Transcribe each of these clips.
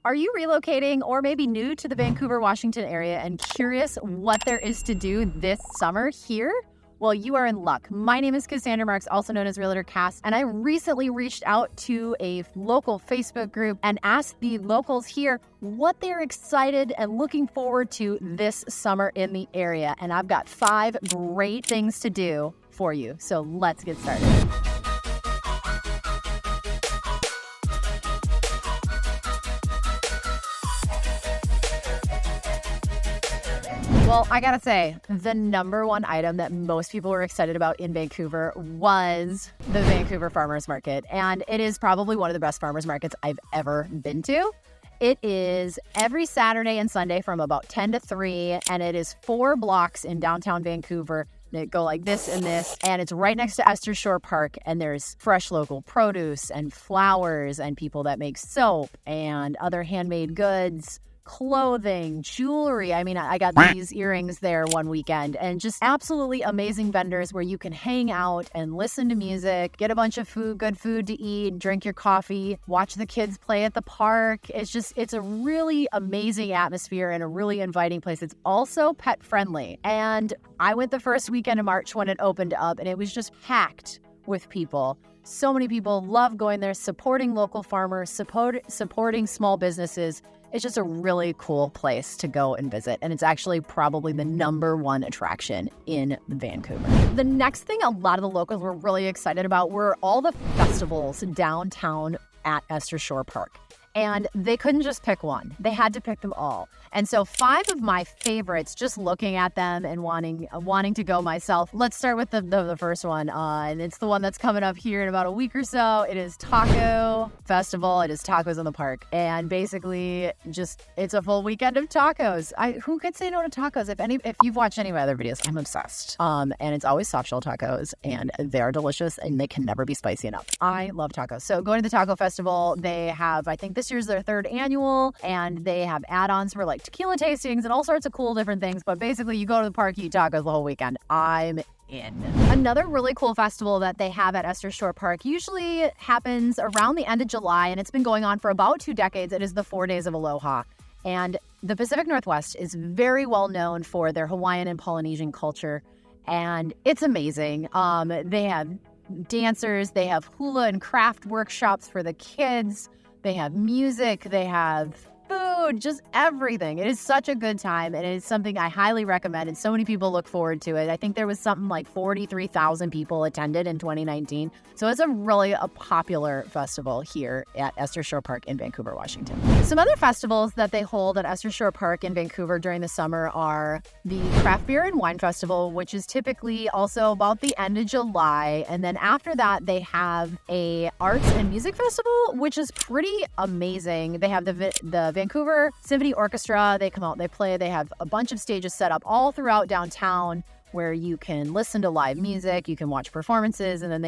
Are you relocating or maybe new to the Vancouver, Washington area and curious what there is to do this summer here? Well, you are in luck. My name is Cassandra Marks, also known as Realtor Cass, and I recently reached out to a local Facebook group and asked the locals here what they're excited and looking forward to this summer in the area. And I've got 5 great things to do for you. So let's get started. Well, I gotta say, the number one item that most people were excited about in Vancouver was the Vancouver Farmers Market. And it is probably one of the best farmers markets I've ever been to. It is every Saturday and Sunday from about 10 to 3, and it is 4 blocks in downtown Vancouver. They go like this and this, and it's right next to Ester Shore Park, and there's fresh local produce and flowers and people that make soap and other handmade goods, clothing, jewelry. I mean, I got these earrings there one weekend, and just absolutely amazing vendors where you can hang out and listen to music, get a bunch of food, good food to eat, drink your coffee, watch the kids play at the park. It's a really amazing atmosphere and a really inviting place. It's also pet friendly. And I went the first weekend of March when it opened up, and it was just packed with people. So many people love going there, supporting local farmers, supporting small businesses. It's just a really cool place to go and visit. And it's actually probably the number one attraction in Vancouver. The next thing a lot of the locals were really excited about were all the festivals downtown at Ester Shore Park. And they couldn't just pick one. They had to pick them all. And so 5 of my favorites, just looking at them and wanting to go myself. Let's start with the first one. And it's the one that's coming up here in about a week or so. It is Taco Festival. It is Tacos in the Park. And basically it's a full weekend of tacos. Who could say no to tacos? If you've watched any of my other videos, I'm obsessed. And it's always soft shell tacos, and they are delicious and they can never be spicy enough. I love tacos. So going to the Taco Festival, they have, I think this year's their 3rd annual, and they have add-ons for like tequila tastings and all sorts of cool different things. But basically you go to the park, you eat tacos the whole weekend. I'm in. Another really cool festival that they have at Ester Shore Park usually happens around the end of July, and it's been going on for about 2 decades. It is the 4 Days of Aloha. And the Pacific Northwest is very well known for their Hawaiian and Polynesian culture, and it's amazing. They have dancers, they have hula and craft workshops for the kids, they have music, they have food, just everything. It is such a good time, and it is something I highly recommend, and so many people look forward to it. I think there was something like 43,000 people attended in 2019. So it's a popular festival here at Ester Shore Park in Vancouver, Washington. Some other festivals that they hold at Ester Shore Park in Vancouver during the summer are the Craft Beer and Wine Festival, which is typically also about the end of July. And then after that, they have a Arts and Music Festival, which is pretty amazing. They have the Vancouver Symphony Orchestra. They come out, they play. They have a bunch of stages set up all throughout downtown where you can listen to live music, you can watch performances, and then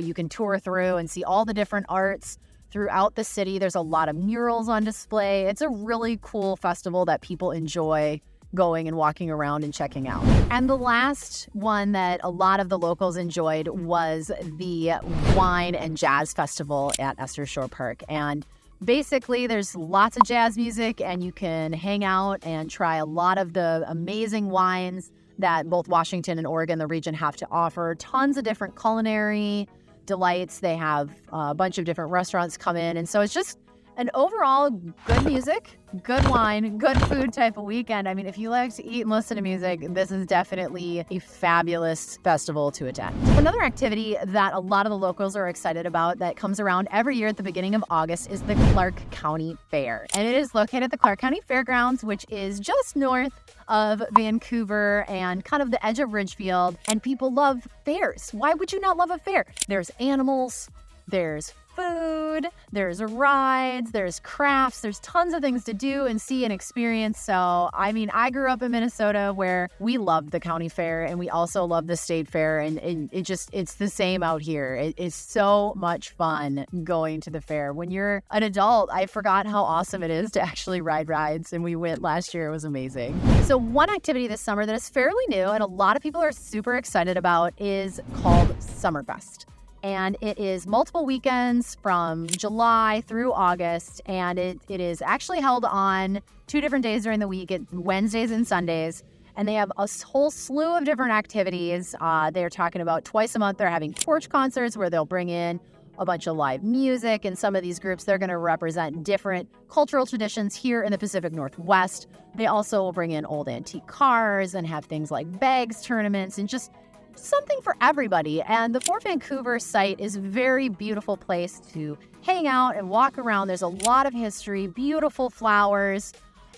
you can tour through and see all the different arts throughout the city. There's a lot of murals on display. It's a really cool festival that people enjoy going and walking around and checking out. And the last one that a lot of the locals enjoyed was the Wine and Jazz Festival at Ester Shore Park. And basically, there's lots of jazz music, and you can hang out and try a lot of the amazing wines that both Washington and Oregon, the region, have to offer. Tons of different culinary delights. They have a bunch of different restaurants come in. And so it's just an overall good music, good wine, good food type of weekend. I mean, if you like to eat and listen to music, this is definitely a fabulous festival to attend. Another activity that a lot of the locals are excited about that comes around every year at the beginning of August is the Clark County Fair. And it is located at the Clark County Fairgrounds, which is just north of Vancouver and kind of the edge of Ridgefield. And people love fairs. Why would you not love a fair? There's animals, there's food, there's rides, there's crafts, there's tons of things to do and see and experience. So, I mean, I grew up in Minnesota where we love the county fair and we also love the state fair, and it's the same out here. It's so much fun going to the fair. When you're an adult, I forgot how awesome it is to actually ride rides, and we went last year. It was amazing. So one activity this summer that is fairly new and a lot of people are super excited about is called Summerfest. And it is multiple weekends from July through August. And it is actually held on 2 different days during the week, Wednesdays and Sundays. And they have a whole slew of different activities. They're talking about twice a month. They're having porch concerts where they'll bring in a bunch of live music. And some of these groups, they're going to represent different cultural traditions here in the Pacific Northwest. They also will bring in old antique cars and have things like bags tournaments and just something for everybody. And the Fort Vancouver site is a very beautiful place to hang out and walk around. There's a lot of history, beautiful flowers,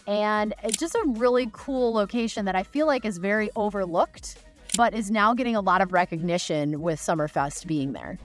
and it's just a really cool location that I feel like is very overlooked, but is now getting a lot of recognition with Summerfest being there.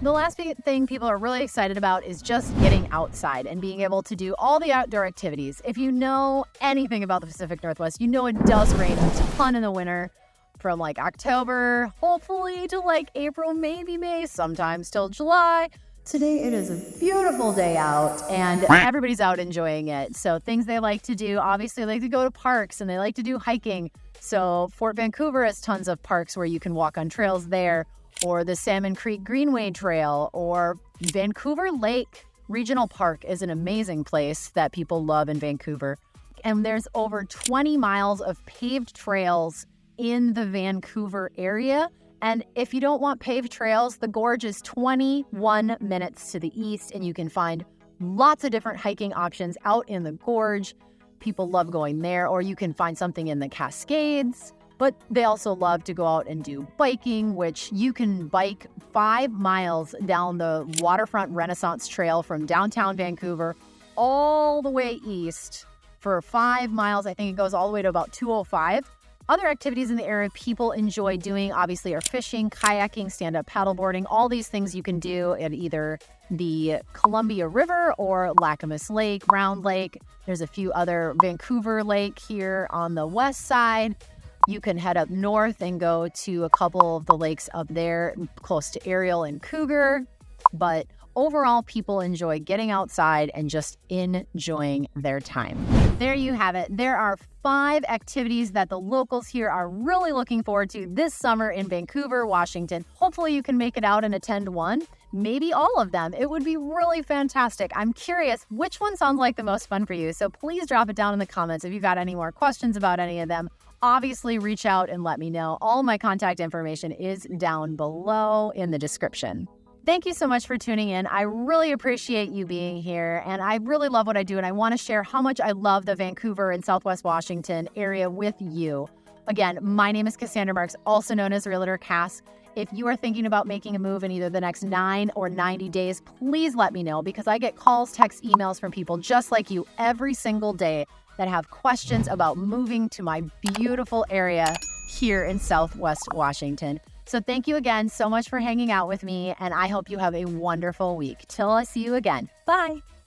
The last thing people are really excited about is just getting outside and being able to do all the outdoor activities. If you know anything about the Pacific Northwest, you know it does rain a ton in the winter from like October, hopefully to like April, maybe May, sometimes till July. Today it is a beautiful day out and everybody's out enjoying it. So things they like to do, obviously they like to go to parks and they like to do hiking. So Fort Vancouver has tons of parks where you can walk on trails there, or the Salmon Creek Greenway Trail, or Vancouver Lake Regional Park is an amazing place that people love in Vancouver. And there's over 20 miles of paved trails in the Vancouver area. And if you don't want paved trails, the gorge is 21 minutes to the east, and you can find lots of different hiking options out in the gorge. People love going there, or you can find something in the Cascades. But they also love to go out and do biking, which you can bike 5 miles down the Waterfront Renaissance Trail from downtown Vancouver all the way east for 5 miles. I think it goes all the way to about 205. Other activities in the area people enjoy doing, obviously, are fishing, kayaking, stand-up paddleboarding. All these things you can do at either the Columbia River or Lacamas Lake, Round Lake. There's a few other, Vancouver Lake here on the west side. You can head up north and go to a couple of the lakes up there close to Ariel and Cougar. But overall, people enjoy getting outside and just enjoying their time. There you have it. There are 5 activities that the locals here are really looking forward to this summer in Vancouver, Washington. Hopefully you can make it out and attend one, maybe all of them. It would be really fantastic. I'm curious which one sounds like the most fun for you. So please drop it down in the comments if you've got any more questions about any of them. Obviously, reach out and let me know. All my contact information is down below in the description. Thank you so much for tuning in. I really appreciate you being here, and I really love what I do, and I want to share how much I love the Vancouver and Southwest Washington area with you. Again, my name is Cassandra Marks, also known as Realtor Cass. If you are thinking about making a move in either the next 9 or 90 days, please let me know, because I get calls, texts, emails from people just like you every single day that have questions about moving to my beautiful area here in Southwest Washington. So thank you again so much for hanging out with me, and I hope you have a wonderful week. Till I see you again. Bye.